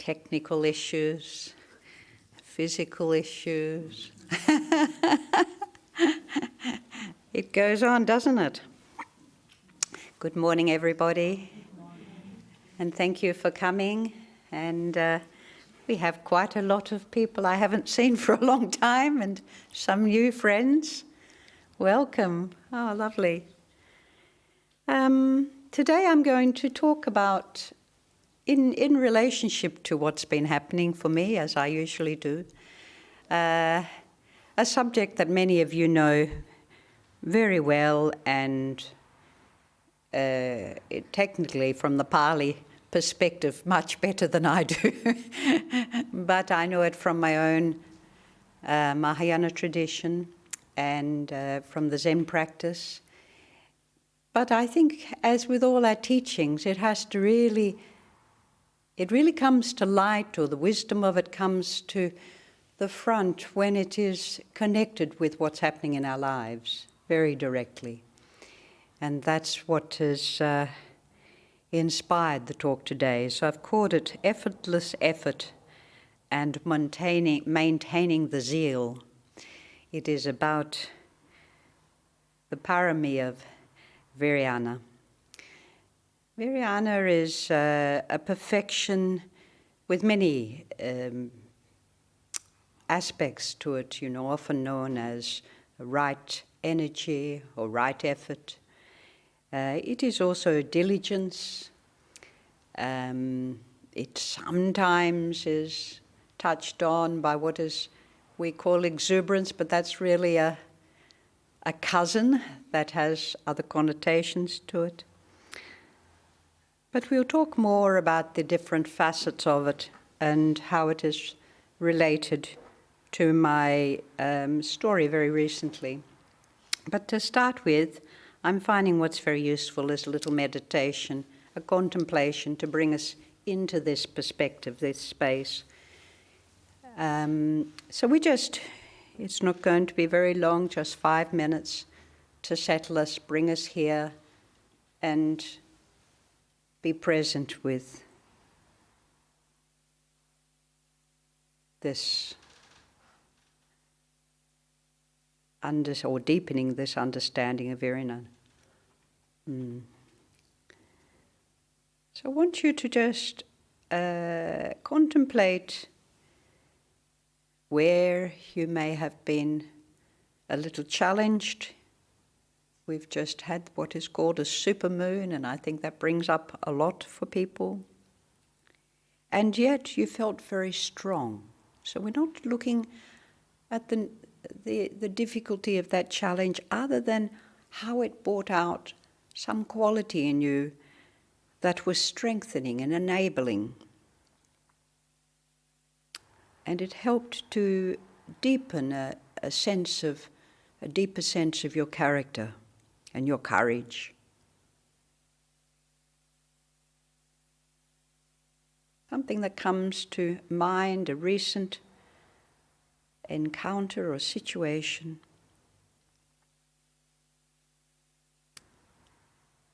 technical issues, physical issues. It goes on, doesn't it? Good morning, everybody. Good morning. And thank you for coming. And we have quite a lot of people I haven't seen for a long time, and some new friends. Welcome. Oh, lovely. Today I'm going to talk about, in relationship to what's been happening for me, as I usually do, a subject that many of you know very well, and technically from the Pali perspective much better than I do. But I know it from my own Mahayana tradition and from the Zen practice. But I think, as with all our teachings, it really comes to light, or the wisdom of it comes to the front when it is connected with what's happening in our lives very directly. And that's what has inspired the talk today. So I've called it Effortless Effort and Maintaining the Zeal. It is about the parami of Viriana. Viriana is a perfection with many aspects to it, often known as right energy or right effort. It is also diligence. It sometimes is touched on by what we call exuberance, but that's really a cousin that has other connotations to it. But we'll talk more about the different facets of it and how it is related to my story very recently. But to start with, I'm finding what's very useful is a little meditation, a contemplation to bring us into this perspective, this space. So it's not going to be very long, just 5 minutes to settle us, bring us here, and be present with this or deepening this understanding of Virana. So I want you to just contemplate where you may have been a little challenged. We've just had what is called a supermoon, and I think that brings up a lot for people. And yet you felt very strong. So we're not looking at the difficulty of that challenge other than how it brought out some quality in you that was strengthening and enabling. And it helped to deepen a deeper sense of your character and your courage. Something that comes to mind, a recent encounter or situation.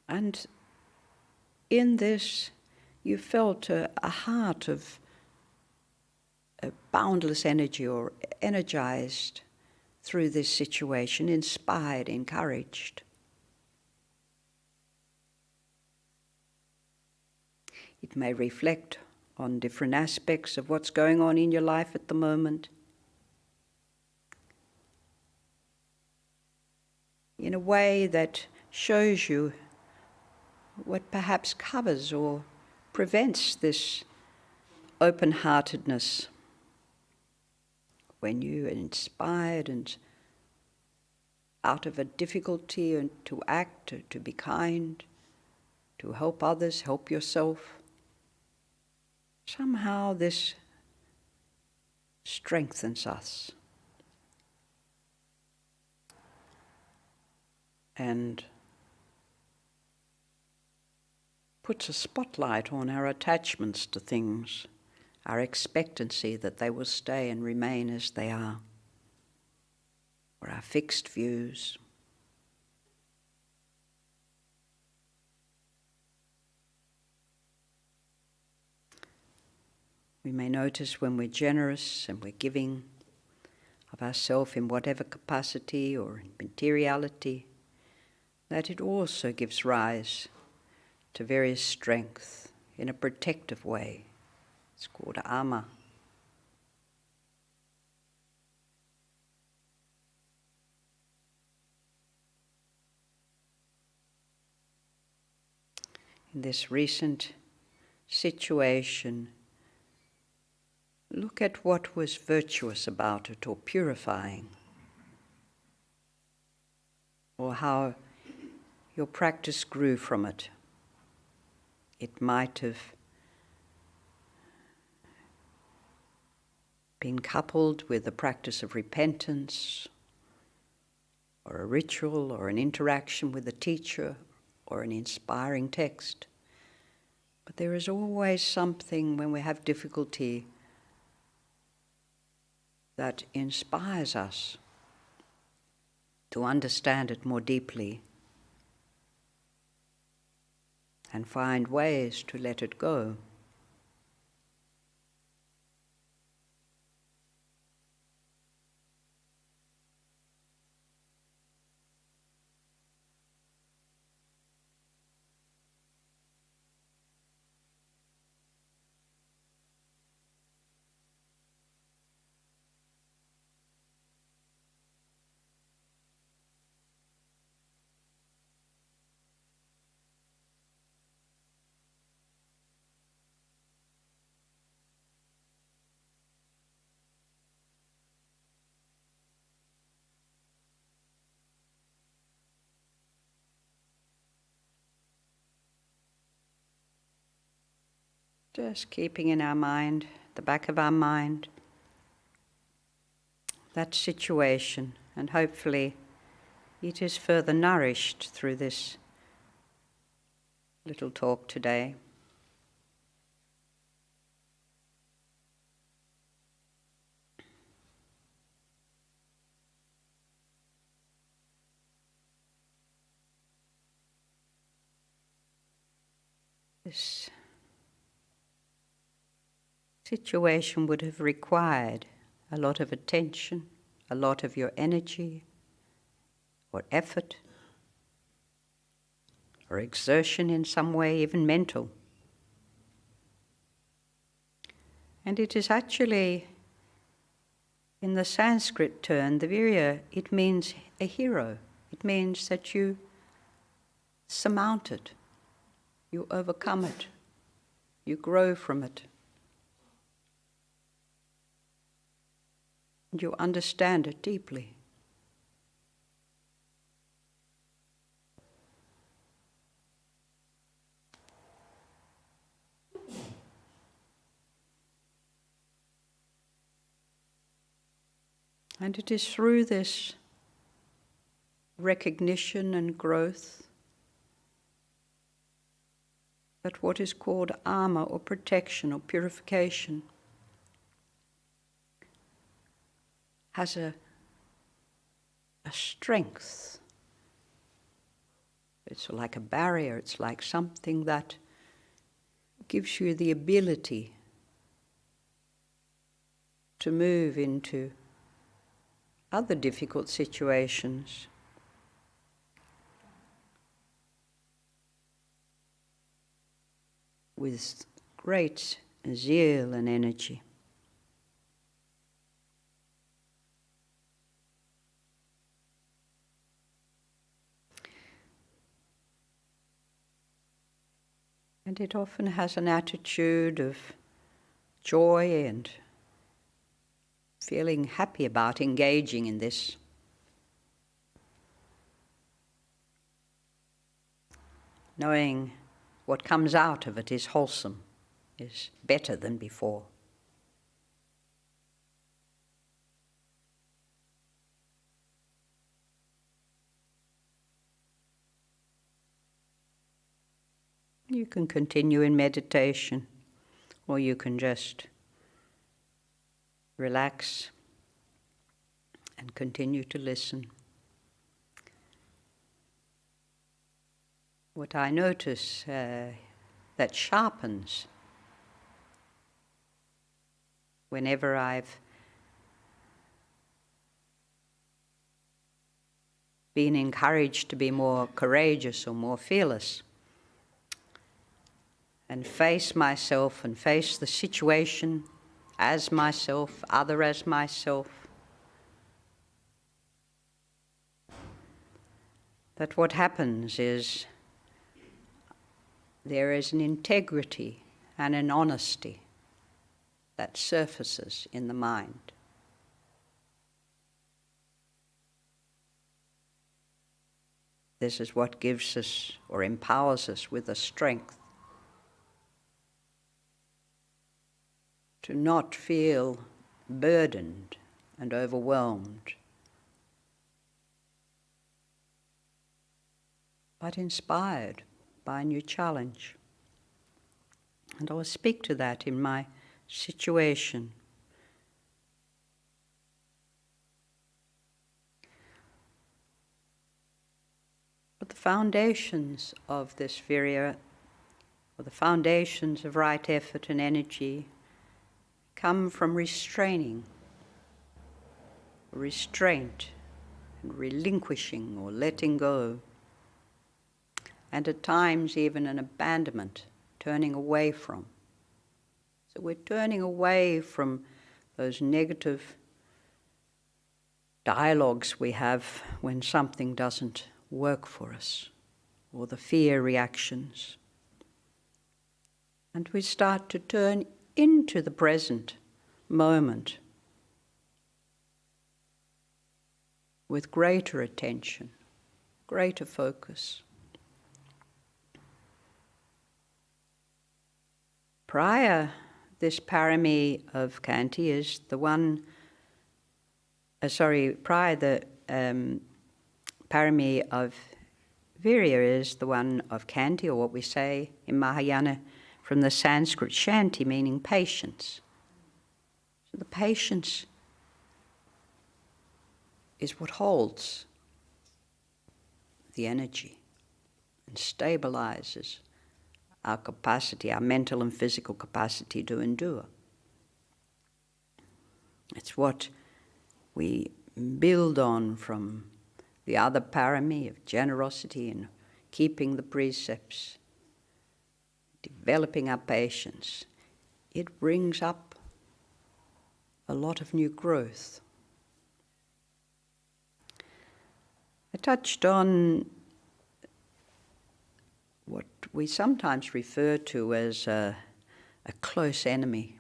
And in this, you felt a heart of a boundless energy, or energized through this situation, inspired, encouraged. It may reflect on different aspects of what's going on in your life at the moment, in a way that shows you what perhaps covers or prevents this open-heartedness. When you are inspired and out of a difficulty, and to act, to be kind, to help others, help yourself, somehow this strengthens us and puts a spotlight on our attachments to things, our expectancy that they will stay and remain as they are, or our fixed views. We may notice when we're generous and we're giving of ourselves in whatever capacity or in materiality, that it also gives rise to various strength in a protective way. It's called ama. In this recent situation, look at what was virtuous about it or purifying, or how your practice grew from it. It might have been coupled with a practice of repentance, or a ritual, or an interaction with a teacher, or an inspiring text. But there is always something when we have difficulty that inspires us to understand it more deeply and find ways to let it go. Just keeping in our mind, the back of our mind, that situation, and hopefully it is further nourished through this little talk today. This situation would have required a lot of attention, a lot of your energy, or effort, or exertion in some way, even mental. And it is actually, in the Sanskrit term, the virya, it means a hero. It means that you surmount it, you overcome it, you grow from it. You understand it deeply. And it is through this recognition and growth that what is called armor or protection or purification has a strength. It's like a barrier, it's like something that gives you the ability to move into other difficult situations with great zeal and energy. And it often has an attitude of joy and feeling happy about engaging in this. Knowing what comes out of it is wholesome, is better than before. You can continue in meditation, or you can just relax and continue to listen. What I notice that sharpens whenever I've been encouraged to be more courageous or more fearless, and face myself and face the situation as myself, other as myself, that what happens is there is an integrity and an honesty that surfaces in the mind. This is what gives us or empowers us with the strength to not feel burdened and overwhelmed, but inspired by a new challenge. And I will speak to that in my situation. But the foundations of this virya, or the foundations of right effort and energy, come from restraining, restraint, and relinquishing or letting go, and at times even an abandonment, turning away from. So we're turning away from those negative dialogues we have when something doesn't work for us, or the fear reactions. And we start to turn into the present moment with greater attention, greater focus. Prior, this parami of Kanti is the one, prior the parami of virya is the one of Kanti, or what we say in Mahayana from the Sanskrit shanti, meaning patience. So the patience is what holds the energy and stabilizes our capacity, our mental and physical capacity to endure. It's what we build on from the other parami of generosity and keeping the precepts, developing our patience. It brings up a lot of new growth. I touched on what we sometimes refer to as a close enemy.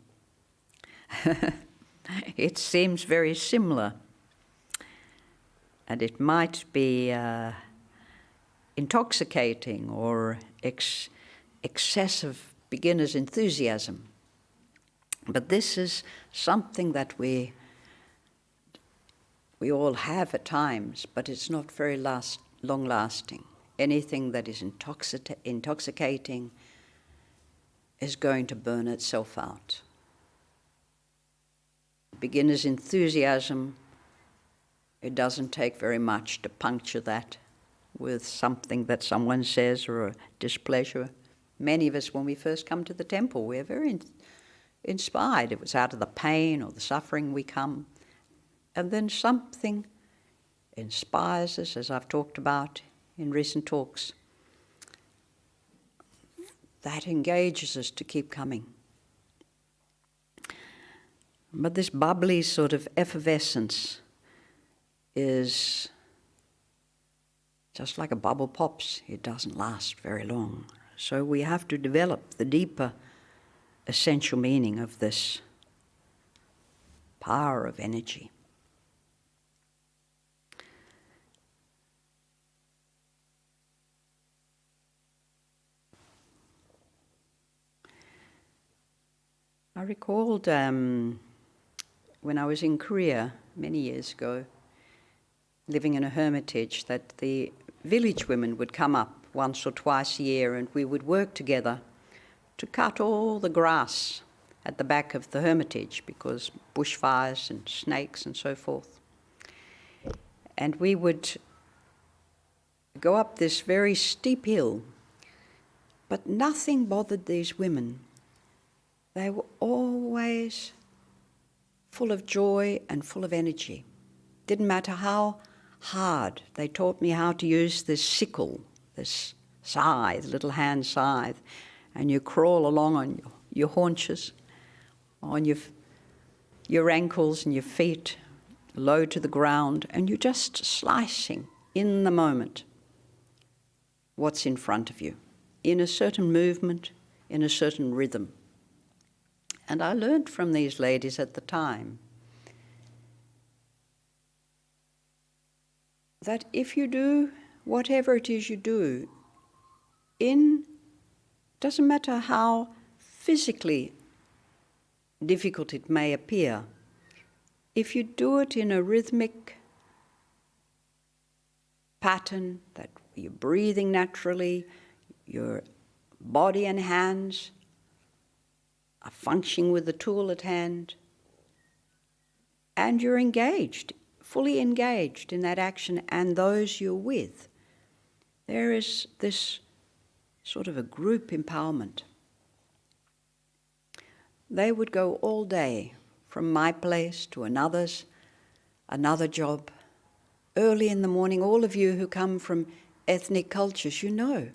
It seems very similar, and it might be intoxicating or excessive beginner's enthusiasm. But this is something that we all have at times, but it's not very long-lasting. Anything that is intoxicating is going to burn itself out. Beginner's enthusiasm, it doesn't take very much to puncture that with something that someone says or a displeasure. Many of us, when we first come to the temple, we're very inspired. It was out of the pain or the suffering we come. And then something inspires us, as I've talked about in recent talks, that engages us to keep coming. But this bubbly sort of effervescence is just like a bubble pops. It doesn't last very long. So we have to develop the deeper essential meaning of this power of energy. I recalled when I was in Korea many years ago, living in a hermitage, that the village women would come up once or twice a year and we would work together to cut all the grass at the back of the hermitage because bushfires and snakes and so forth. And we would go up this very steep hill, but nothing bothered these women. They were always full of joy and full of energy. Didn't matter how hard. They taught me how to use this sickle, this scythe, little hand scythe, and you crawl along on your haunches, on your ankles and your feet, low to the ground, and you're just slicing in the moment what's in front of you, in a certain movement, in a certain rhythm. And I learned from these ladies at the time that if you do whatever it is you do, doesn't matter how physically difficult it may appear, if you do it in a rhythmic pattern, that you're breathing naturally, your body and hands are functioning with the tool at hand, and you're engaged, fully engaged in that action and those you're with, there is this sort of a group empowerment. They would go all day from my place to another's, another job. Early in the morning, all of you who come from ethnic cultures, you know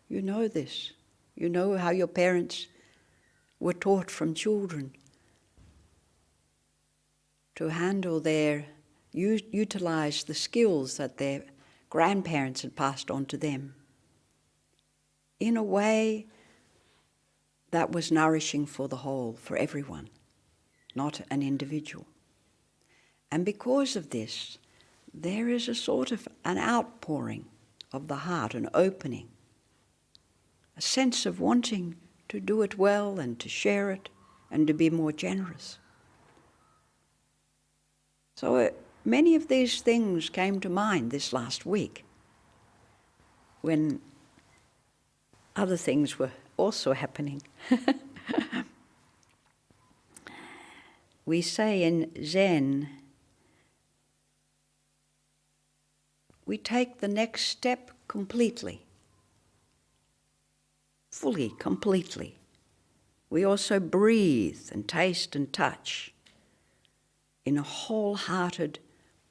this. You know how your parents were taught from children to handle utilize the skills that their grandparents had passed on to them in a way that was nourishing for the whole, for everyone, not an individual. And because of this, there is a sort of an outpouring of the heart, an opening, a sense of wanting to do it well and to share it and to be more generous. So many of these things came to mind this last week when other things were also happening. We say in Zen, we take the next step completely, fully, completely. We also breathe and taste and touch in a wholehearted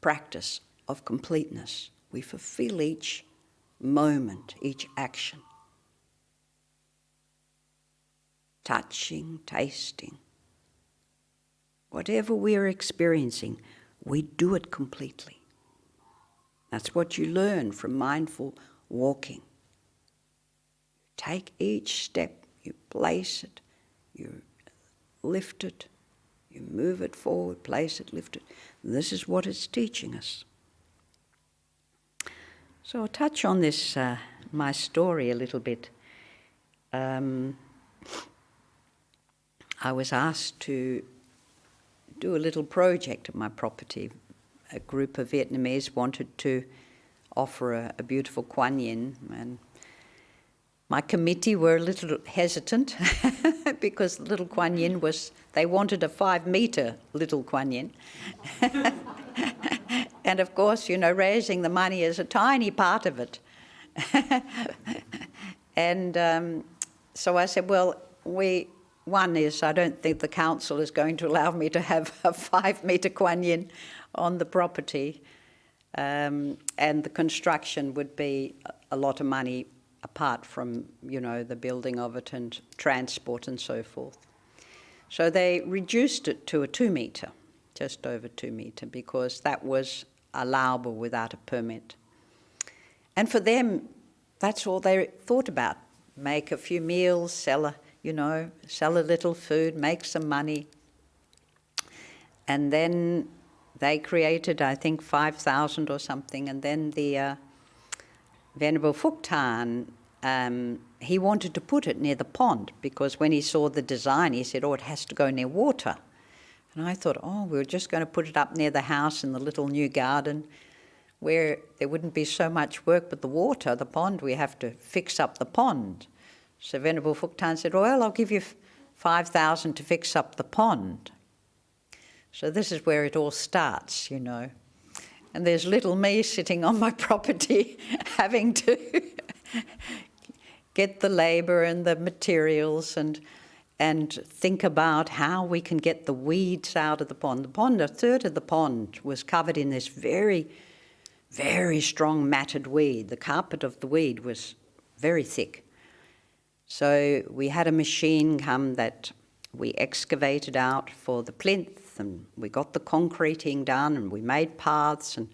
practice of completeness. We fulfill each moment, each action. Touching, tasting. Whatever we're experiencing, we do it completely. That's what you learn from mindful walking. You take each step, you place it, you lift it, you move it forward, place it, lift it. This is what it's teaching us. So I'll touch on this, my story a little bit. I was asked to do a little project at my property. A group of Vietnamese wanted to offer a beautiful Kuan Yin, and my committee were a little hesitant because the little Kuan Yin they wanted a 5-metre little Kuan Yin. And of course, raising the money is a tiny part of it. And so I said, well, one is I don't think the council is going to allow me to have a 5-metre Kuan Yin on the property. And the construction would be a lot of money apart from, the building of it and transport and so forth. So they reduced it to a 2-metre, just over 2-metre, because that was allowable without a permit. And for them, that's all they thought about. Make a few meals, sell a little food, make some money. And then they created, I think, 5,000 or something. And then the Venerable Phuc Tan, he wanted to put it near the pond because when he saw the design, he said, it has to go near water. And I thought, we were just going to put it up near the house in the little new garden where there wouldn't be so much work with the water, the pond, we have to fix up the pond. So Venerable Phuc Tan said, I'll give you 5,000 to fix up the pond. So this is where it all starts, And there's little me sitting on my property having to get the labour and the materials and and think about how we can get the weeds out of the pond. The pond, a third of the pond was covered in this very, very strong matted weed. The carpet of the weed was very thick. So we had a machine come that we excavated out for the plinth, and we got the concreting done, and we made paths and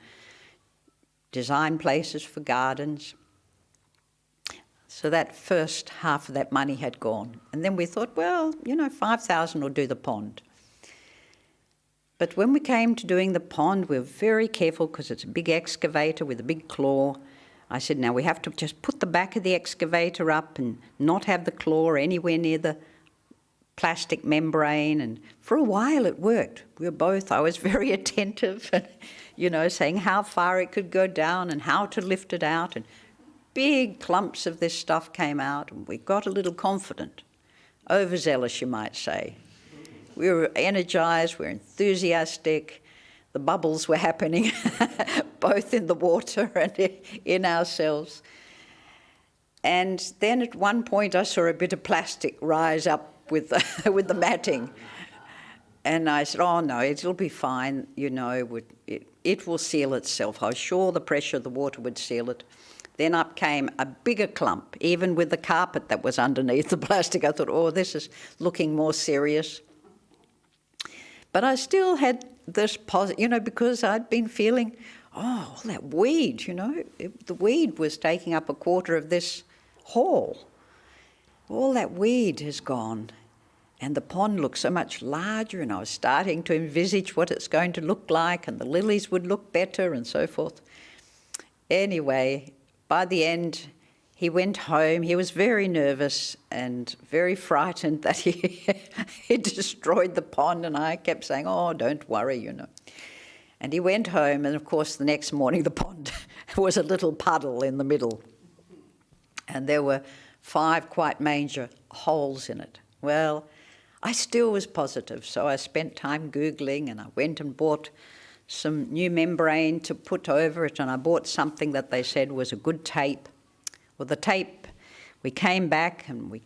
designed places for gardens. So that first half of that money had gone. And then we thought, well, 5,000 will do the pond. But when we came to doing the pond, we were very careful because it's a big excavator with a big claw. I said, now we have to just put the back of the excavator up and not have the claw anywhere near the plastic membrane. And for a while it worked. I was very attentive and, saying how far it could go down and how to lift it out. And big clumps of this stuff came out, and we got a little confident, overzealous, you might say. We were energized, we were enthusiastic, the bubbles were happening, both in the water and in ourselves. And then at one point I saw a bit of plastic rise up with the matting. And I said, oh no, it'll be fine, it will seal itself. I was sure the pressure of the water would seal it. Then up came a bigger clump, even with the carpet that was underneath the plastic. I thought, oh, this is looking more serious. But I still had this positive, because I'd been feeling, all that weed, the weed was taking up a quarter of this hall. All that weed has gone. And the pond looked so much larger, and I was starting to envisage what it's going to look like, and the lilies would look better and so forth. Anyway, by the end, he went home. He was very nervous and very frightened that he destroyed the pond, and I kept saying, oh, don't worry, And he went home, and of course the next morning the pond was a little puddle in the middle, and there were 5 quite major holes in it. Well, I still was positive, so I spent time Googling, and I went and bought some new membrane to put over it, and I bought something that they said was a good tape. Well, the tape, we came back and we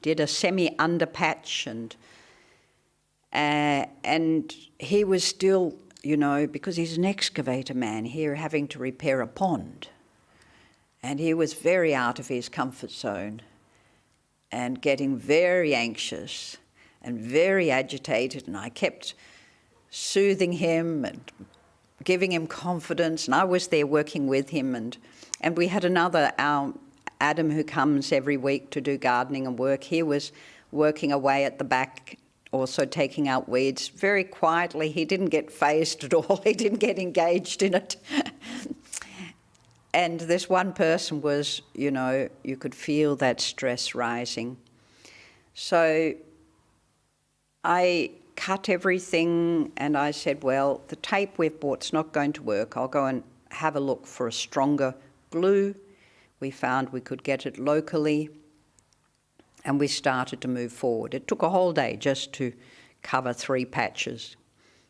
did a semi-underpatch, and he was still, because he's an excavator man here, having to repair a pond. And he was very out of his comfort zone and getting very anxious and very agitated, and I kept soothing him and giving him confidence, and I was there working with him, and we had another, our Adam, who comes every week to do gardening and work. He was working away at the back, also taking out weeds very quietly. He didn't get fazed at all. He didn't get engaged in it. And this one person was, you could feel that stress rising. So I cut everything, and I said, well, the tape we've bought's not going to work. I'll go and have a look for a stronger glue. We found we could get it locally, and we started to move forward. It took a whole day just to cover 3 patches,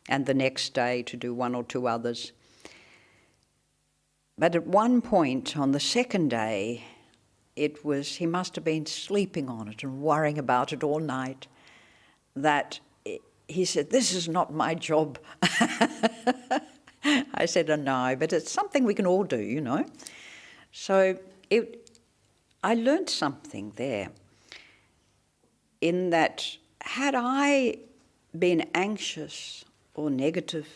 and the next day to do 1 or 2 others. But at one point on the second day, he must have been sleeping on it and worrying about it all night, that he said, this is not my job. I said, oh, no, but it's something we can all do, So I learned something there, in that had I been anxious or negative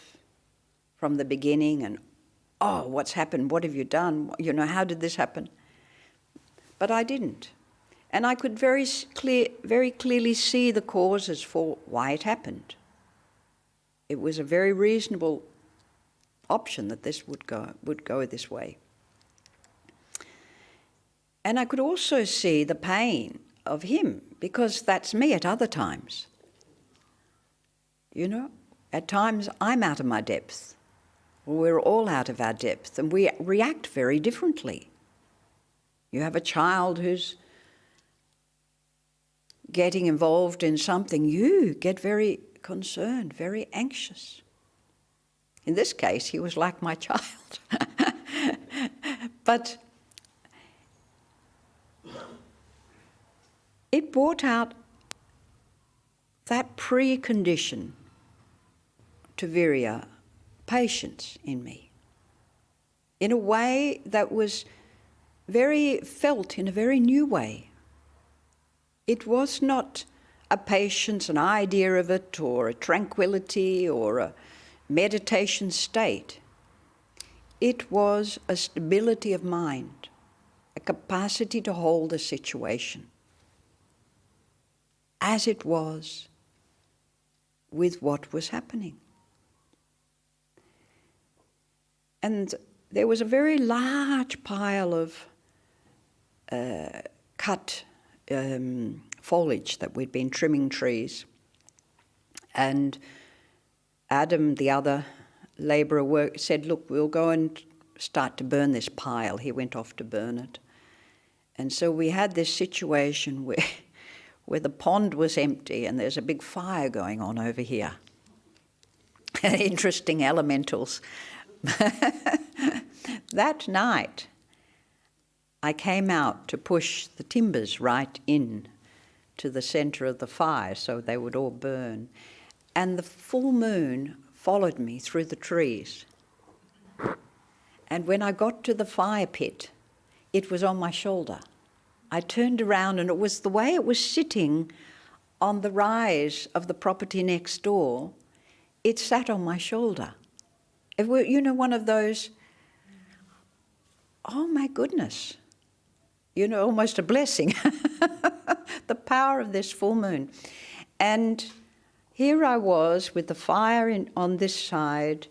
from the beginning and, oh, what's happened? What have you done? How did this happen? But I didn't. And I could very clearly see the causes for why it happened. It was a very reasonable option that this would go this way. And I could also see the pain of him, because that's me at other times. At times I'm out of my depth. We're all out of our depth, and we react very differently. You have a child who's getting involved in something, you get very concerned, very anxious. In this case, he was like my child. But it brought out that precondition to virya, patience in me, in a way that was very felt in a very new way. It was not a patience, an idea of it, or a tranquility, or a meditation state. It was a stability of mind, a capacity to hold a situation as it was with what was happening. And there was a very large pile of cut foliage that we'd been trimming trees. And Adam, the other labourer, said, look, we'll go and start to burn this pile. He went off to burn it. And so we had this situation where the pond was empty and there's a big fire going on over here. Interesting elementals. That night, I came out to push the timbers right in to the centre of the fire so they would all burn. And the full moon followed me through the trees. And when I got to the fire pit, it was on my shoulder. I turned around and it was the way it was sitting on the rise of the property next door. It sat on my shoulder. It were, one of those, oh my goodness, almost a blessing. The power of this full moon. And here I was with the fire on this side,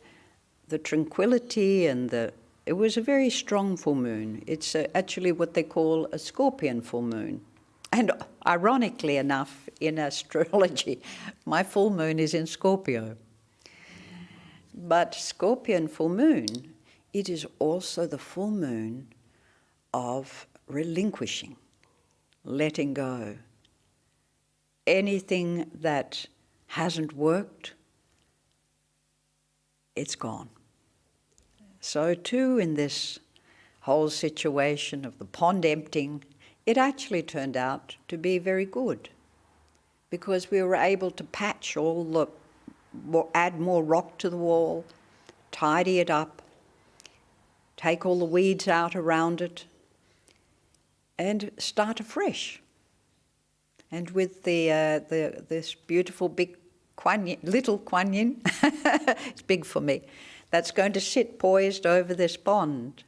the tranquility and it was a very strong full moon. It's actually what they call a scorpion full moon. And ironically enough, in astrology, my full moon is in Scorpio. But Scorpion full moon, it is also the full moon of relinquishing, letting go. Anything that hasn't worked, it's gone. So too in this whole situation of the pond emptying, it actually turned out to be very good because we were able to patch add more rock to the wall, tidy it up, take all the weeds out around it, and start afresh. And with this beautiful big little Kuan Yin, it's big for me, that's going to sit poised over this pond.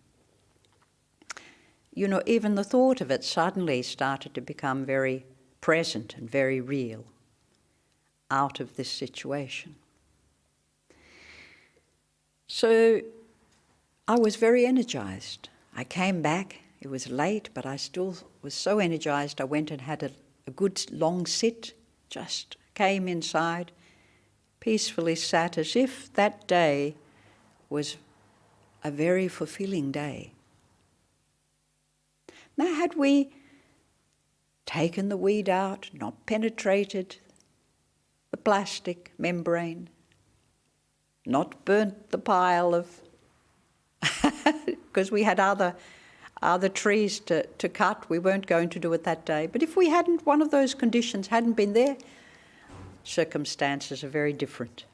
Even the thought of it suddenly started to become very present and very real out of this situation. So I was very energized. I came back. It was late, but I still was so energized. I went and had a good long sit, just came inside, peacefully sat as if that day was a very fulfilling day. Now, had we taken the weed out, not penetrated the plastic membrane, not burnt the pile of, because we had other trees to cut, we weren't going to do it that day. But if we hadn't, one of those conditions hadn't been there, circumstances are very different.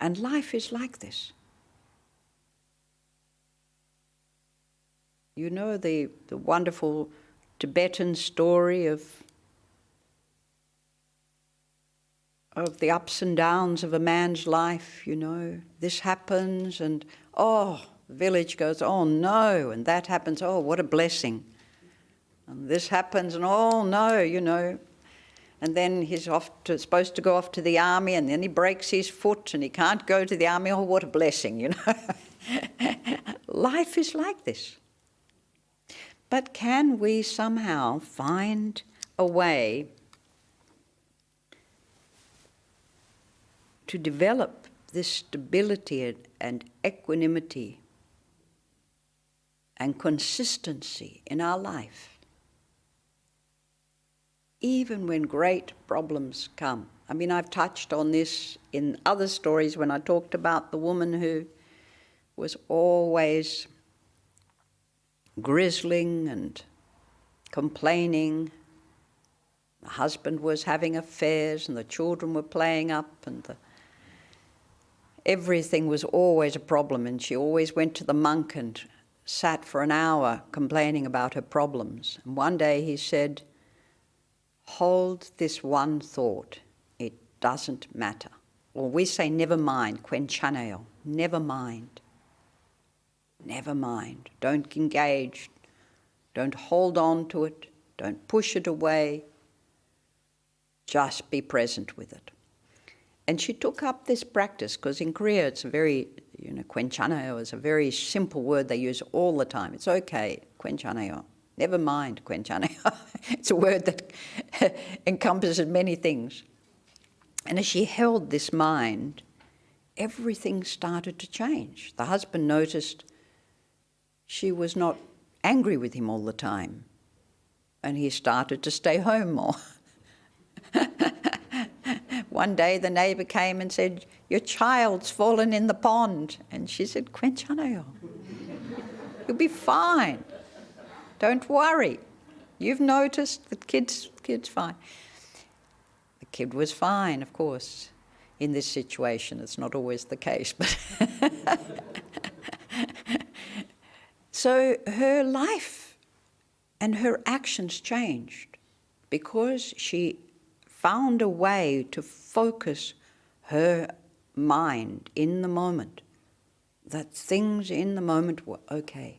And life is like this. The wonderful Tibetan story of the ups and downs of a man's life, this happens and, the village goes, oh no, and that happens, oh, what a blessing. And this happens and, oh no, and then he's supposed to go off to the army and then he breaks his foot and he can't go to the army, oh, what a blessing, Life is like this. But can we somehow find a way to develop this stability and equanimity and consistency in our life, even when great problems come? I mean, I've touched on this in other stories when I talked about the woman who was always grizzling and complaining The husband was having affairs and the children were playing up and everything was always a problem, and she always went to the monk and sat for an hour complaining about her problems. And one day he said, hold this one thought, it doesn't matter. Or we say never mind, kwenchaneo, never mind. Never mind. Don't engage. Don't hold on to it. Don't push it away. Just be present with it. And she took up this practice because in Korea it's a very, kwenchaneo is a very simple word they use all the time. It's okay, kwenchaneo. Never mind, kwenchaneo. It's a word that encompasses many things. And as she held this mind, everything started to change. The husband noticed she was not angry with him all the time, and he started to stay home more. One day the neighbour came and said, your child's fallen in the pond. And she said, kwenchaneo, you'll be fine. Don't worry. You've noticed the kid's fine. The kid was fine, of course, in this situation. It's not always the case. But so her life and her actions changed because she found a way to focus her mind in the moment, that things in the moment were okay.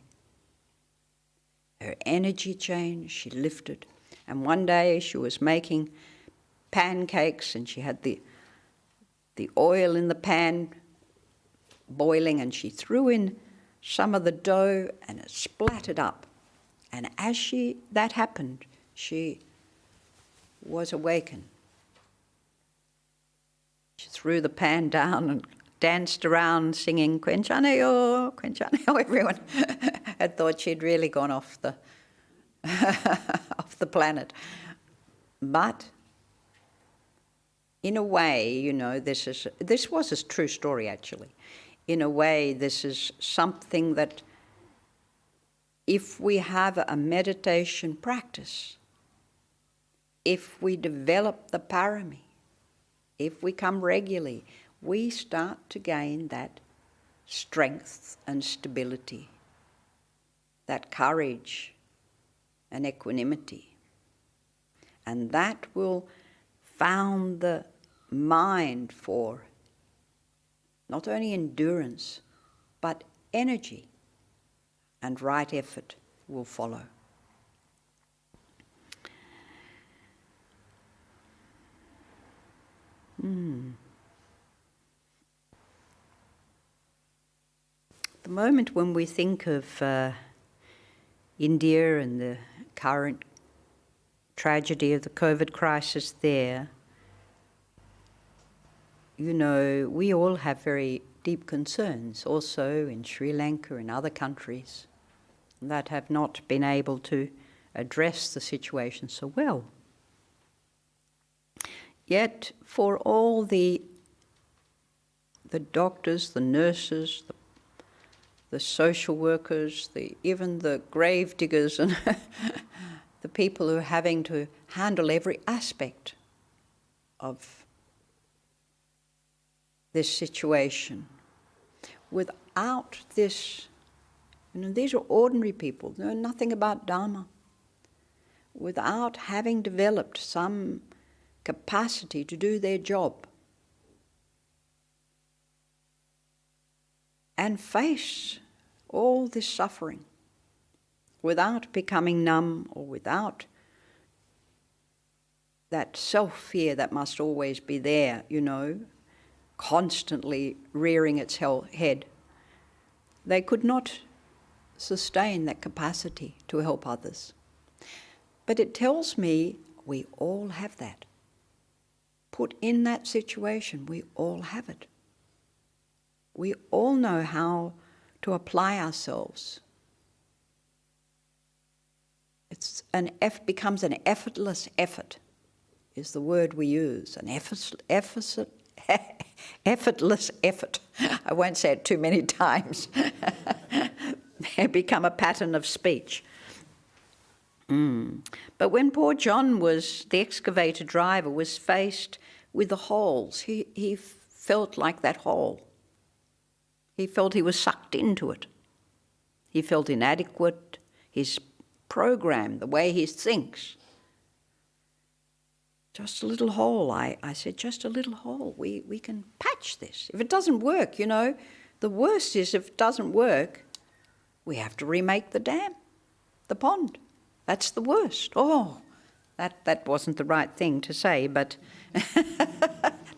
Her energy changed, she lifted. And one day she was making pancakes and she had the oil in the pan boiling, and she threw in some of the dough and it splattered up. And as that happened, she was awakened. She threw the pan down and danced around singing kwenchaneo, kwenchaneo. Everyone had thought she'd really gone off the off the planet. But in a way, this was a true story actually. In a way, this is something that if we have a meditation practice, if we develop the parami, if we come regularly, we start to gain that strength and stability, that courage and equanimity. And that will found the mind for not only endurance, but energy, and right effort will follow. The moment when we think of India and the current tragedy of the COVID crisis there, we all have very deep concerns also in Sri Lanka and other countries that have not been able to address the situation so well. Yet for all the doctors, the nurses, the social workers, even the grave diggers and the people who are having to handle every aspect of this situation, without this, these are ordinary people, they know nothing about Dharma, without having developed some capacity to do their job and face all this suffering without becoming numb or without that self-fear that must always be there, constantly rearing its head. They could not sustain that capacity to help others. But it tells me we all have that. Put in that situation, we all have it. We all know how to apply ourselves. Becomes an effortless effort, is the word we use, an effortless effort. I won't say it too many times. They become a pattern of speech. But when poor John was, the excavator driver, was faced with the holes, he felt like that hole. He felt he was sucked into it. He felt inadequate, his program, the way he thinks. Just a little hole, I said, just a little hole. We can patch this. If it doesn't work, the worst is if it doesn't work, we have to remake the dam, the pond. That's the worst. Oh, that wasn't the right thing to say, but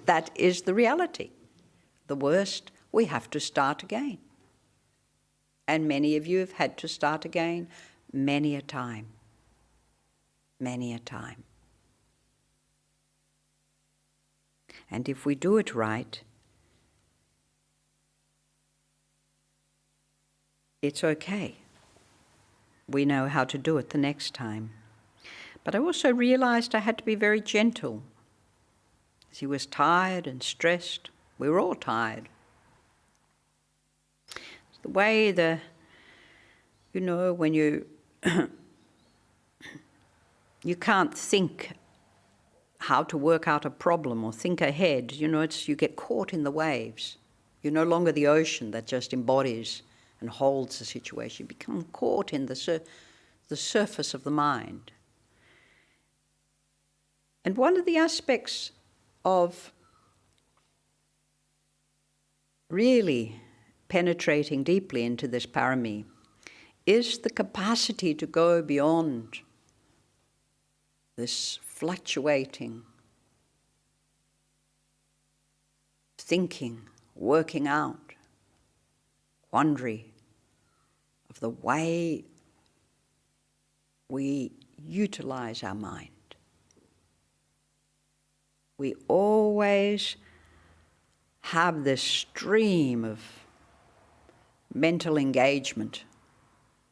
that is the reality. The worst, we have to start again. And many of you have had to start again many a time. Many a time. And if we do it right, it's okay. We know how to do it the next time. But I also realized I had to be very gentle. As he was tired and stressed. We were all tired. The way when you can't think how to work out a problem or think ahead, you get caught in the waves. You're no longer the ocean that just embodies and holds the situation. You become caught in the surface of the mind. And one of the aspects of really penetrating deeply into this parami is the capacity to go beyond this fluctuating thinking, working out, quandary of the way we utilize our mind. We always have this stream of mental engagement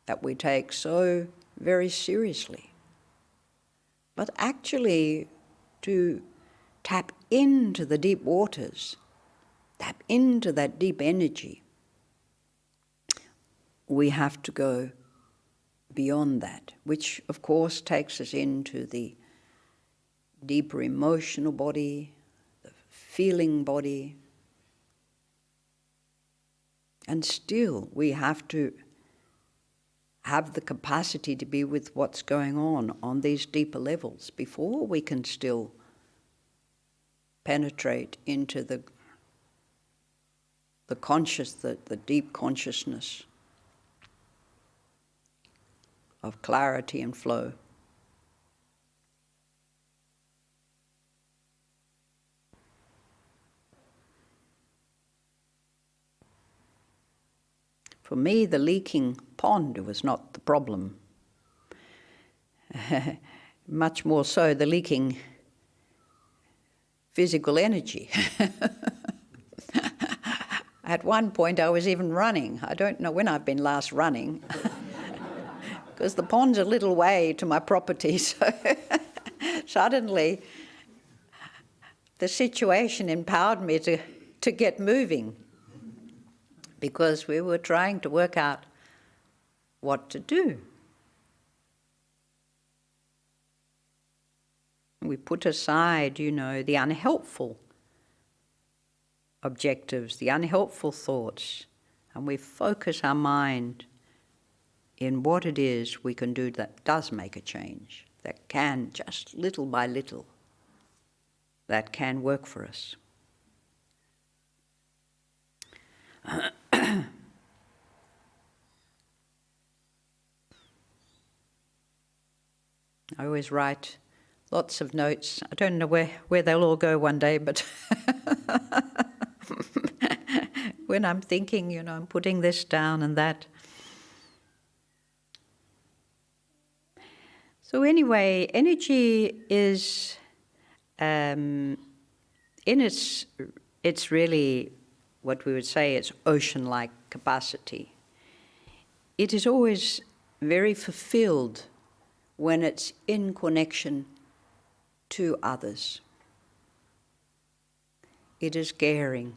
that we take so very seriously. But actually, to tap into the deep waters, tap into that deep energy, we have to go beyond that, which of course takes us into the deeper emotional body, the feeling body. And still, we have to have the capacity to be with what's going on these deeper levels before we can still penetrate into the deep consciousness of clarity and flow. For me, the leaking pond was not the problem. Much more so, the leaking physical energy. At one point, I was even running. I don't know when I've been last running, because the pond's a little way to my property, so suddenly the situation empowered me to get moving, because we were trying to work out what to do. We put aside, the unhelpful objectives, the unhelpful thoughts, and we focus our mind in what it is we can do that does make a change, that can, just little by little, that can work for us. I always write lots of notes. I don't know where they'll all go one day, but when I'm thinking, I'm putting this down and that. So anyway, energy is, it's really what we would say is ocean-like capacity. It is always very fulfilled when it's in connection to others. It is caring.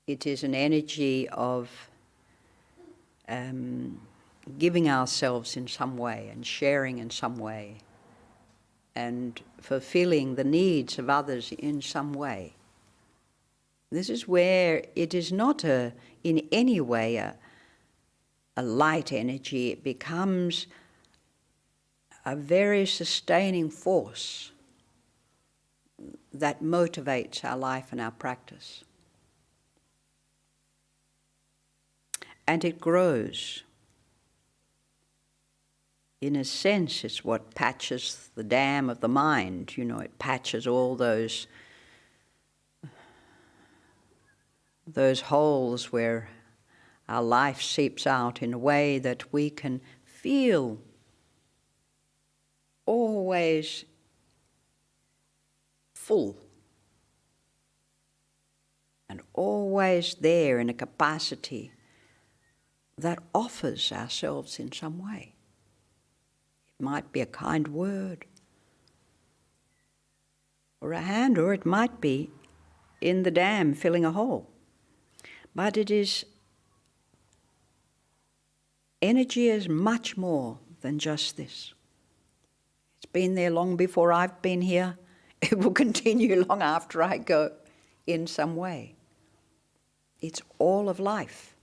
It is an energy of giving ourselves in some way and sharing in some way and fulfilling the needs of others in some way. This is where it is not in any way a light energy. It becomes a very sustaining force that motivates our life and our practice. And it grows. In a sense, it's what patches the dam of the mind. You know, it patches all those holes where our life seeps out in a way that we can feel always full and always there in a capacity that offers ourselves in some way. It might be a kind word or a hand, or it might be in the dam filling a hole. But it is, energy is much more than just this. It's been there long before I've been here. It will continue long after I go in some way. It's all of life.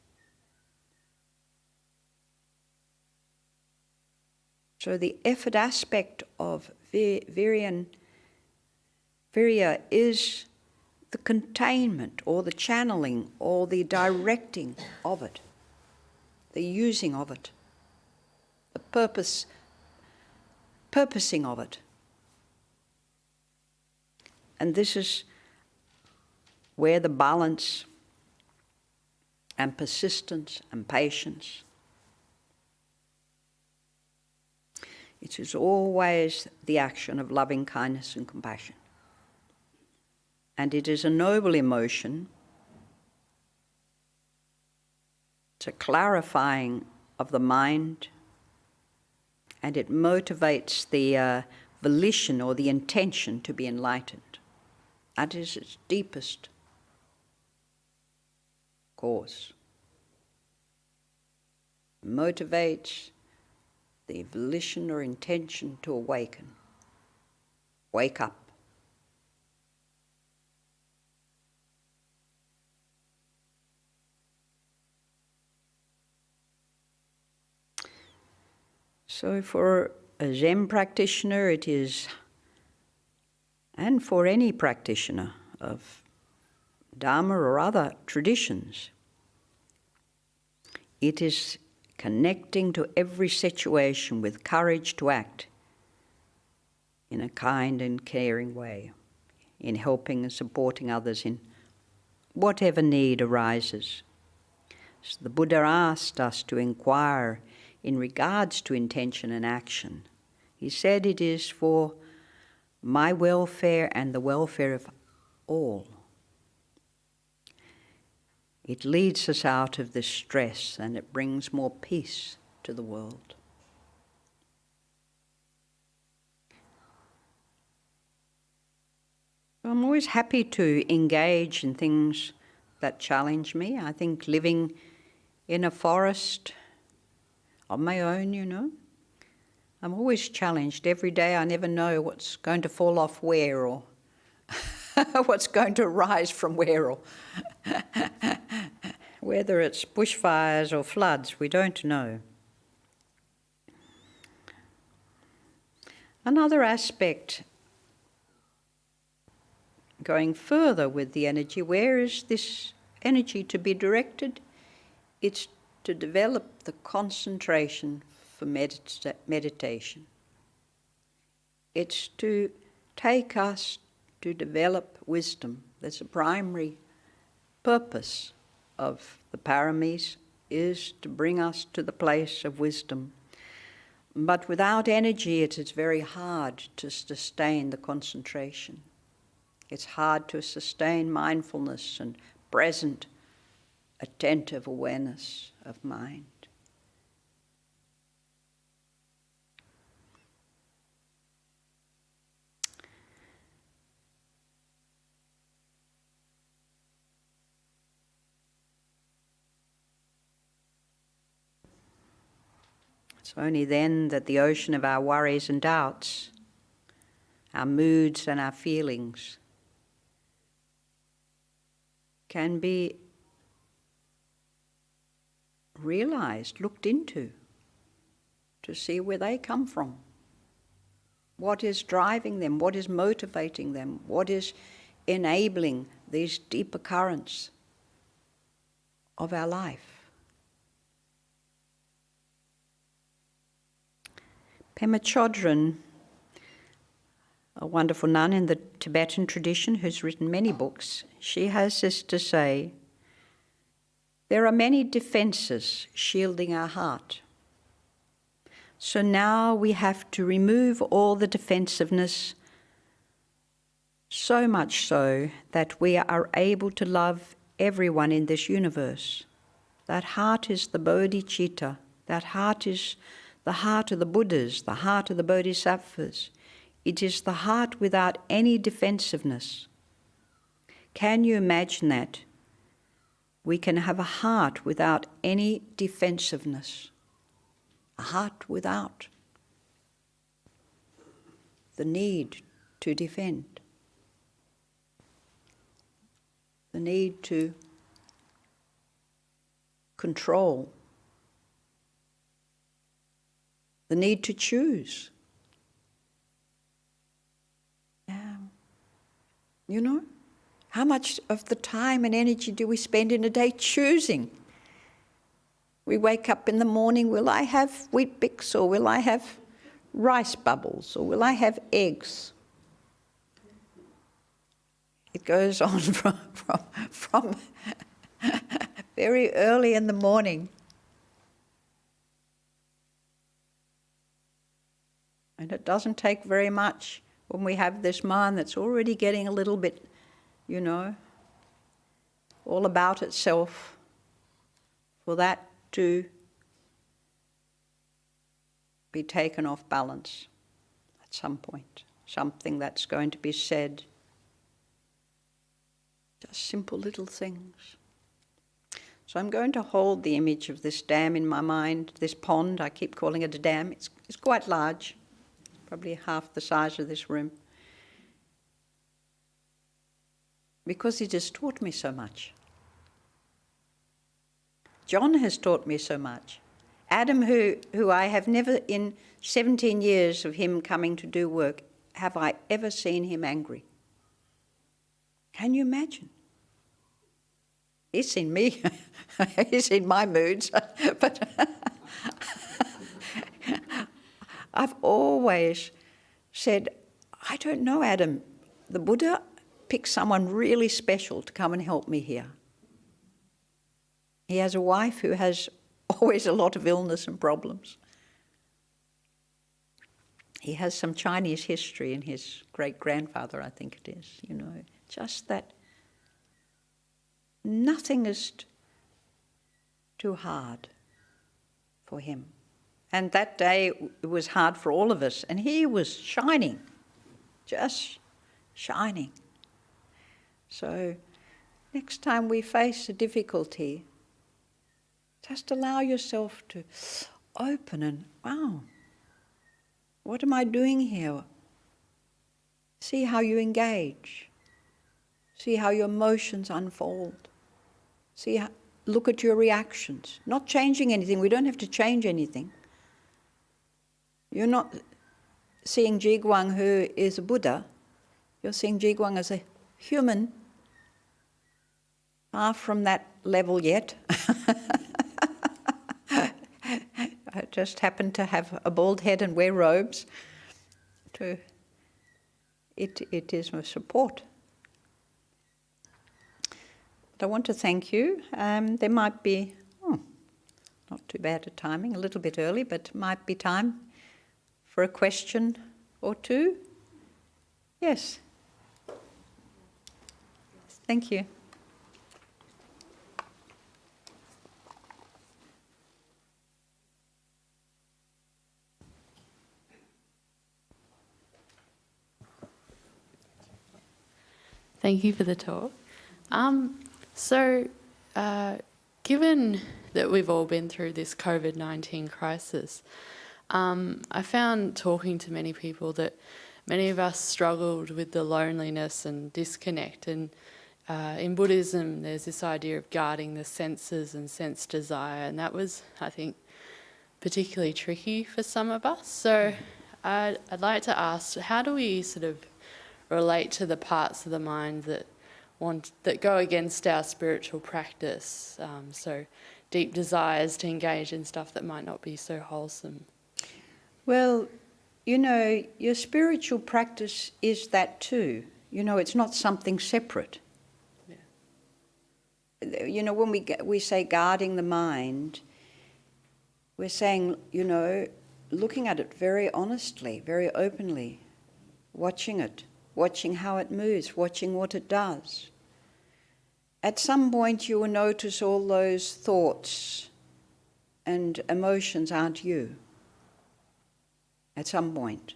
So the effort aspect of Virya is the containment or the channeling or the directing of it, the using of it, the purposing of it. And this is where the balance and persistence and patience, it is always the action of loving kindness and compassion. And it is a noble emotion. It's a clarifying of the mind, and it motivates the volition or the intention to be enlightened. That is its deepest cause. Motivates the volition or intention to awaken. Wake up. So for a Zen practitioner it is, and for any practitioner of Dharma or other traditions, it is connecting to every situation with courage to act in a kind and caring way, in helping and supporting others in whatever need arises. So the Buddha asked us to inquire in regards to intention and action. He said it is for my welfare and the welfare of all. It leads us out of this stress and it brings more peace to the world. I'm always happy to engage in things that challenge me. I think living in a forest on my own, you know, I'm always challenged every day. I never know what's going to fall off where or what's going to rise from where, or whether it's bushfires or floods, we don't know. Another aspect, going further with the energy, where is this energy to be directed? It's to develop the concentration for meditation. It's to take us to develop wisdom. That's a primary purpose of the paramis, is to bring us to the place of wisdom. But without energy, it is very hard to sustain the concentration. It's hard to sustain mindfulness and present, attentive awareness of mind. It's only then that the ocean of our worries and doubts, our moods and our feelings can be realized, looked into, to see where they come from. What is driving them? What is motivating them? What is enabling these deeper currents of our life? Pema Chodron, a wonderful nun in the Tibetan tradition who's written many books, she has this to say: there are many defenses shielding our heart. So now we have to remove all the defensiveness, so much so that we are able to love everyone in this universe. That heart is the bodhicitta. That heart is the heart of the Buddhas, the heart of the Bodhisattvas. It is the heart without any defensiveness. Can you imagine that? We can have a heart without any defensiveness. A heart without the need to defend, the need to control, the need to choose. You know, how much of the time and energy do we spend in a day choosing? We wake up in the morning, will I have wheat bix, or will I have rice bubbles, or will I have eggs? It goes on from very early in the morning. And it doesn't take very much when we have this mind that's already getting a little bit, you know, all about itself, for that to be taken off balance at some point. Something that's going to be said. Just simple little things. So I'm going to hold the image of this dam in my mind, this pond. I keep calling it a dam. It's quite large, probably half the size of this room. Because it has taught me so much. John has taught me so much. Adam, who I have never, in 17 years of him coming to do work, have I ever seen him angry. Can you imagine? He's seen me. He's seen my moods. But I've always said, I don't know, Adam. The Buddha picked someone really special to come and help me here. He has a wife who has always a lot of illness and problems. He has some Chinese history in his great-grandfather, I think it is, you know. Just that nothing is too hard for him. And that day it was hard for all of us, and he was shining, just shining. So next time we face a difficulty, just allow yourself to open and, wow, what am I doing here? See how you engage. See how your emotions unfold. Look at your reactions. Not changing anything. We don't have to change anything. You're not seeing Chikwang, who is a Buddha. You're seeing Chikwang as a human. Far from that level yet. I just happen to have a bald head and wear robes. It is my support. But I want to thank you. There might be, not too bad at timing, a little bit early, but might be time for a question or two. Yes. Thank you. Thank you for the talk. Given that we've all been through this COVID-19 crisis, I found talking to many people that many of us struggled with the loneliness and disconnect. And in Buddhism, there's this idea of guarding the senses and sense desire. And that was, I think, particularly tricky for some of us. So I'd like to ask, how do we sort of relate to the parts of the mind that go against our spiritual practice? So deep desires to engage in stuff that might not be so wholesome. Well, you know, your spiritual practice is that too. You know, it's not something separate. Yeah. You know, when we say guarding the mind, we're saying, you know, looking at it very honestly, very openly, watching it, watching how it moves, watching what it does. At some point you will notice all those thoughts and emotions aren't you. At some point.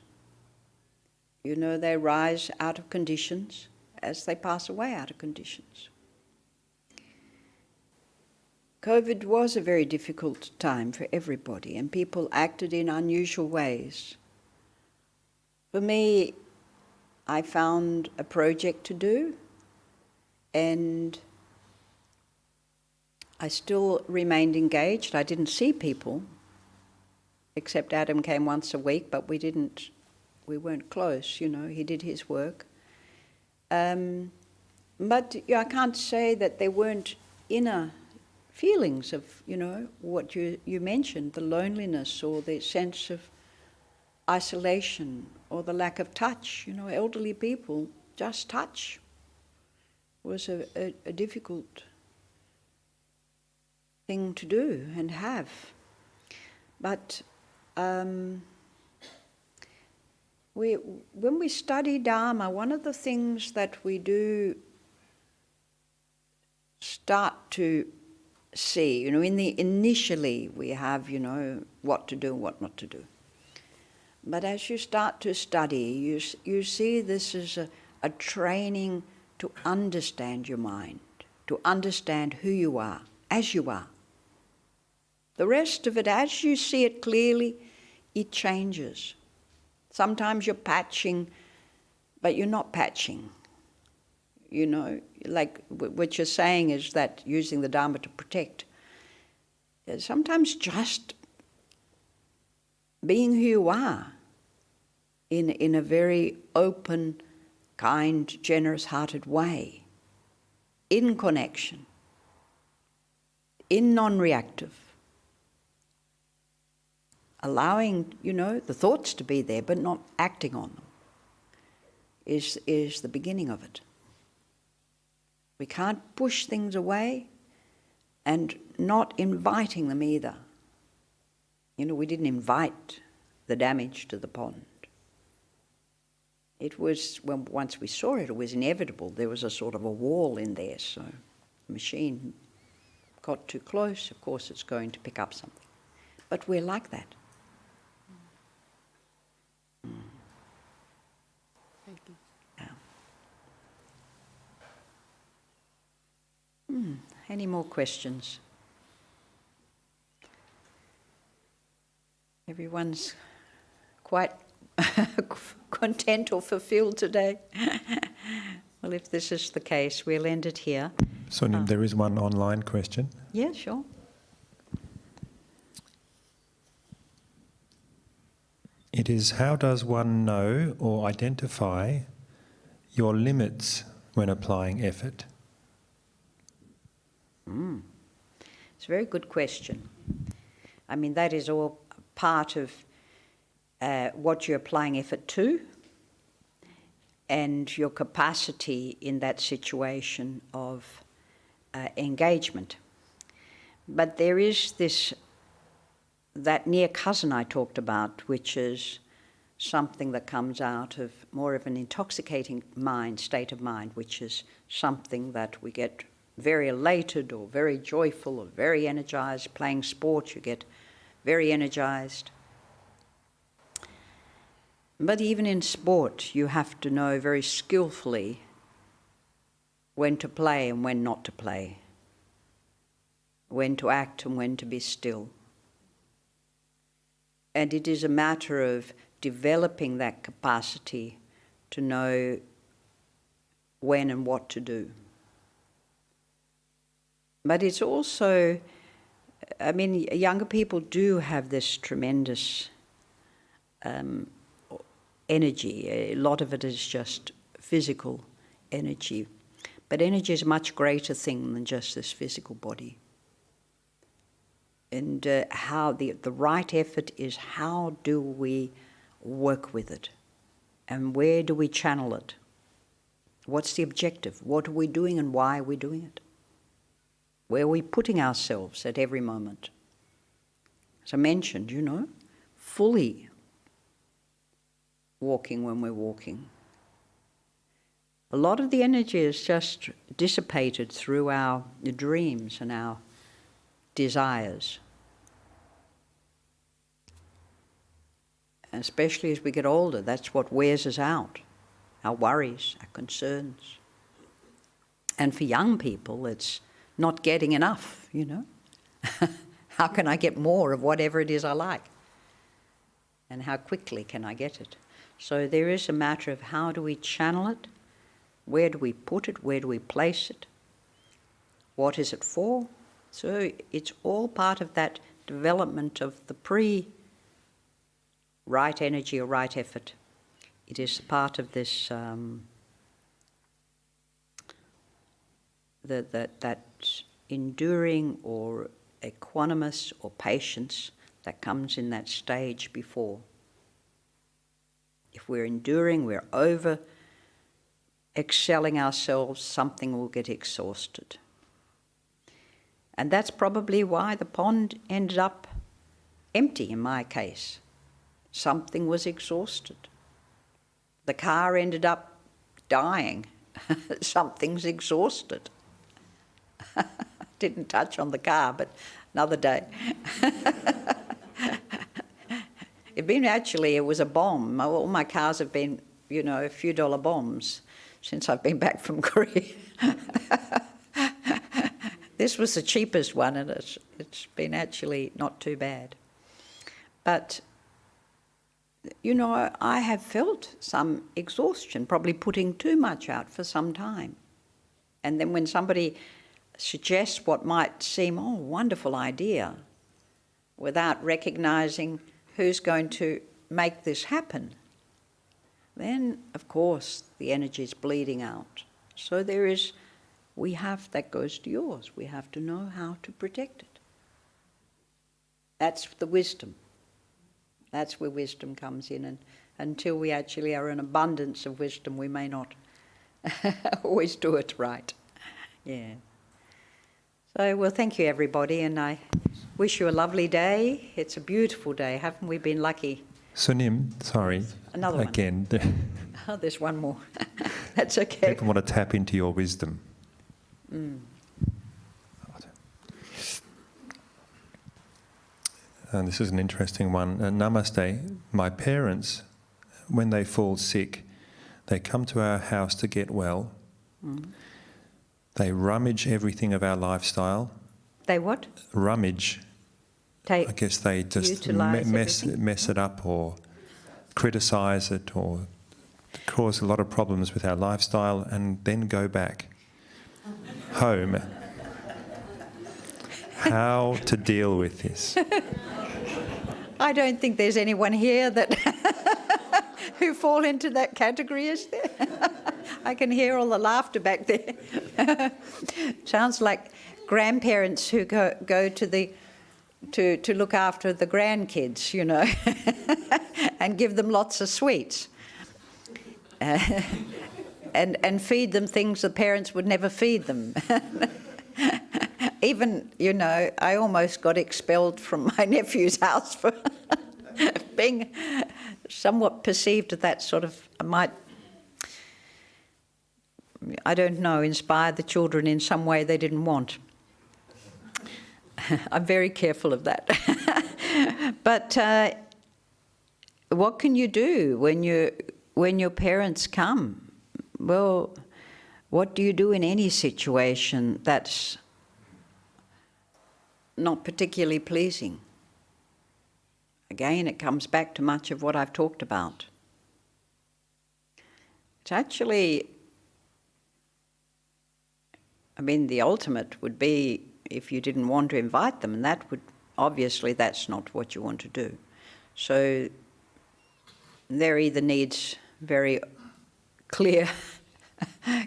You know, they rise out of conditions as they pass away out of conditions. COVID was a very difficult time for everybody, and people acted in unusual ways. For me, I found a project to do, and I still remained engaged. I didn't see people, except Adam came once a week, but we weren't close, you know, he did his work. But I can't say that there weren't inner feelings of, you know, what you mentioned, the loneliness or the sense of isolation or the lack of touch. You know, elderly people, just touch was a difficult thing to do and have. But when we study Dharma, one of the things that we do start to see, you know, initially we have, you know, what to do and what not to do. But as you start to study, you see this is a training to understand your mind, to understand who you are, as you are. The rest of it, as you see it clearly, it changes. Sometimes you're patching, but you're not patching. You know, like what you're saying is that using the Dharma to protect. Sometimes just being who you are in a very open, kind, generous-hearted way, in connection, in non-reactive, allowing, you know, the thoughts to be there but not acting on them is the beginning of it. We can't push things away and not inviting them either. You know, we didn't invite the damage to the pond. It was, once we saw it, it was inevitable. There was a sort of a wall in there, so the machine got too close, of course it's going to pick up something. But we're like that. Thank you. Any more questions? Everyone's quite content or fulfilled today. Well, if this is the case, we'll end it here. Sunim, there is one online question. Yeah, sure. It is, how does one know or identify your limits when applying effort? It's a very good question. I mean, that is all part of what you're applying effort to and your capacity in that situation of engagement. But there is that near cousin I talked about, which is something that comes out of more of an intoxicating state of mind, which is something that we get very elated or very joyful or very energized. Playing sport, you get very energized. But even in sport, you have to know very skillfully when to play and when not to play, when to act and when to be still. And it is a matter of developing that capacity to know when and what to do. But it's also, I mean, younger people do have this tremendous energy. A lot of it is just physical energy. But energy is a much greater thing than just this physical body. And how the right effort is, how do we work with it? And where do we channel it? What's the objective? What are we doing and why are we doing it? Where are we putting ourselves at every moment? As I mentioned, fully walking when we're walking. A lot of the energy is just dissipated through our dreams and our desires. And especially as we get older, that's what wears us out. Our worries, our concerns. And for young people, it's not getting enough, How can I get more of whatever it is I like? And how quickly can I get it? So there is a matter of how do we channel it? Where do we put it? Where do we place it? What is it for? So it's all part of that development of the right energy or right effort. It is part of this that enduring or equanimous or patience that comes in that stage before. If we're enduring, we're over excelling ourselves, something will get exhausted. And that's probably why the pond ended up empty in my case. Something was exhausted. The car ended up dying. Something's exhausted. Didn't touch on the car, but another day. It was a bomb. All my cars have been, a few dollar bombs since I've been back from Korea. This was the cheapest one, and it's been actually not too bad. But, I have felt some exhaustion, probably putting too much out for some time. And then when somebody suggests what might seem, wonderful idea, without recognising who's going to make this happen, then, of course, the energy is bleeding out. So that goes to yours. We have to know how to protect it. That's the wisdom. That's where wisdom comes in. And until we actually are in abundance of wisdom, we may not always do it right. Yeah. So, well, thank you, everybody, and I wish you a lovely day. It's a beautiful day. Haven't we been lucky? Sunim, sorry. Another one. Again. Oh, there's one more. That's okay. People want to tap into your wisdom. And this is an interesting one. Namaste. My parents, when they fall sick, they come to our house to get well. They rummage everything of our lifestyle. They what? Rummage. I guess they just mess it up or criticise it or cause a lot of problems with our lifestyle and then go back home. How to deal with this? I don't think there's anyone here that who fall into that category, is there? I can hear all the laughter back there. Sounds like grandparents who go to look after the grandkids, and give them lots of sweets. And feed them things the parents would never feed them. Even, I almost got expelled from my nephew's house for being somewhat perceived as that sort of, inspire the children in some way they didn't want. I'm very careful of that. But what can you do when your parents come? Well, what do you do in any situation that's not particularly pleasing? Again, it comes back to much of what I've talked about. It's actually, I mean, the ultimate would be if you didn't want to invite them, and that would, obviously that's not what you want to do. So there either needs very clear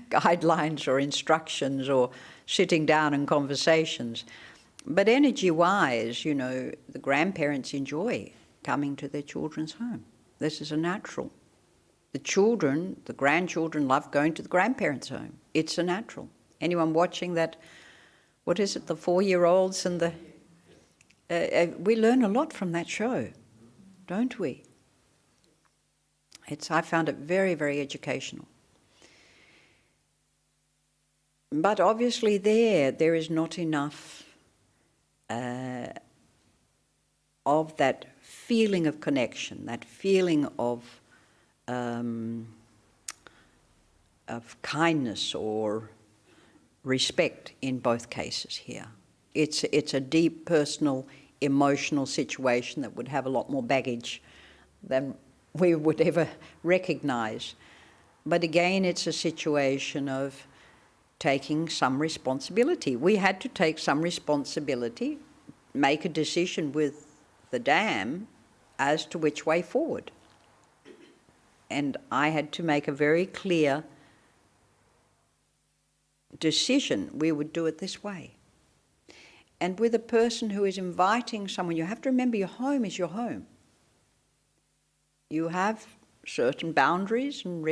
guidelines or instructions or sitting down and conversations. But energy-wise, you know, the grandparents enjoy coming to their children's home. This is a natural. The children, the grandchildren love going to the grandparents' home. It's a natural. Anyone watching that, what is it, the 4-year-olds and the... we learn a lot from that show, don't we? I found it very, very educational. But obviously there is not enough of that feeling of connection, that feeling of kindness or respect in both cases here. It's a deep personal, emotional situation that would have a lot more baggage than we would ever recognize. But again, it's a situation of taking some responsibility. We had to take some responsibility, make a decision with the dam as to which way forward. And I had to make a very clear decision. We would do it this way. And with a person who is inviting someone, you have to remember your home is your home. You have certain boundaries and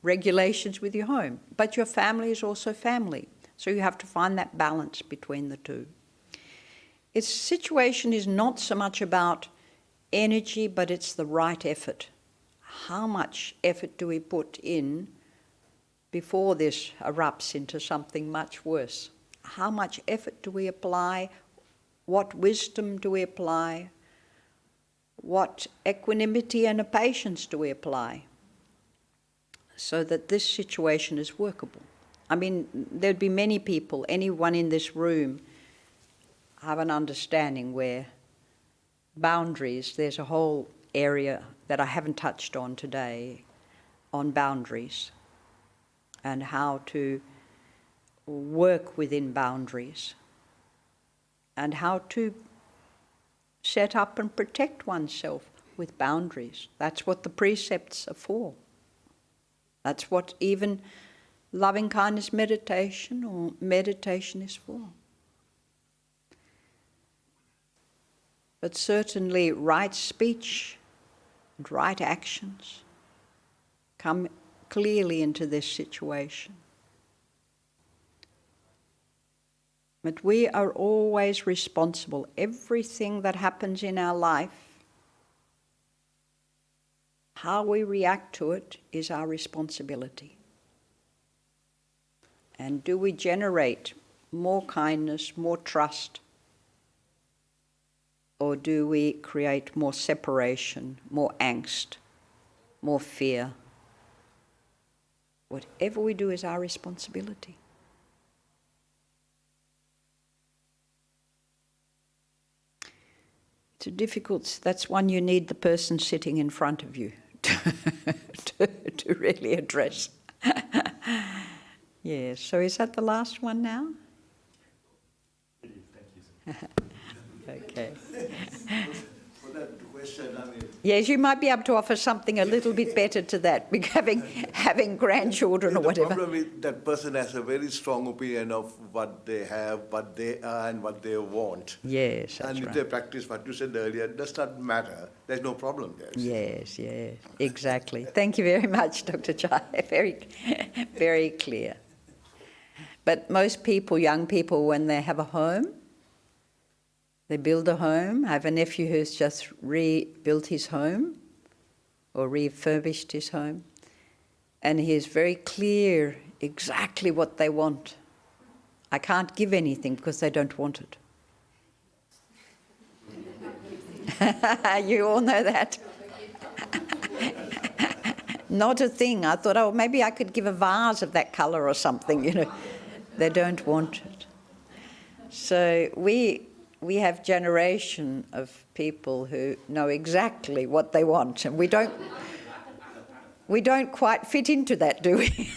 regulations with your home, but your family is also family. So you have to find that balance between the two. Its situation is not so much about energy, but it's the right effort. How much effort do we put in before this erupts into something much worse? How much effort do we apply? What wisdom do we apply? What equanimity and patience do we apply so that this situation is workable? I mean, there'd be many people, anyone in this room, have an understanding where boundaries, there's a whole area that I haven't touched on today on boundaries and how to work within boundaries and how to set up and protect oneself with boundaries. That's what the precepts are for. That's what even loving kindness meditation or meditation is for. But certainly right speech and right actions come clearly into this situation. But we are always responsible. Everything that happens in our life, how we react to it is our responsibility. And do we generate more kindness, more trust, or do we create more separation, more angst, more fear? Whatever we do is our responsibility. It's a difficult, that's one you need the person sitting in front of you to really address. Yes, so is that the last one now? Thank you. Okay. For that question, I mean... Yes, you might be able to offer something a little bit better to that, having grandchildren or whatever. The problem is that person has a very strong opinion of what they have, what they are, and what they want. Yes, that's and if right. they practice what you said earlier, it does not matter. There's no problem there. Yes, yes, exactly. Thank you very much, Dr. Chai. Very, very clear. But most people, young people, when they have a home, they build a home. I have a nephew who's just rebuilt his home or refurbished his home. And he is very clear exactly what they want. I can't give anything because they don't want it. You all know that. Not a thing. I thought, oh, maybe I could give a vase of that colour or something, you know. They don't want it. So we we have generation of people who know exactly what they want, and we don't quite fit into that, do we?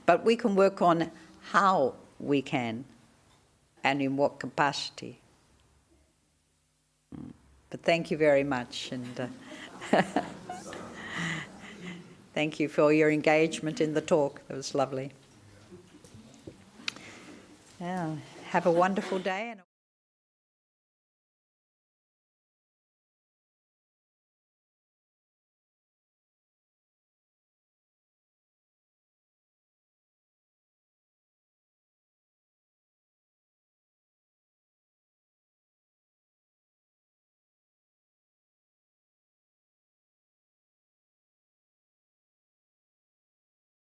But we can work on how we can and in what capacity. But thank you very much, and thank you for your engagement in the talk. It was lovely. Yeah, have a wonderful day.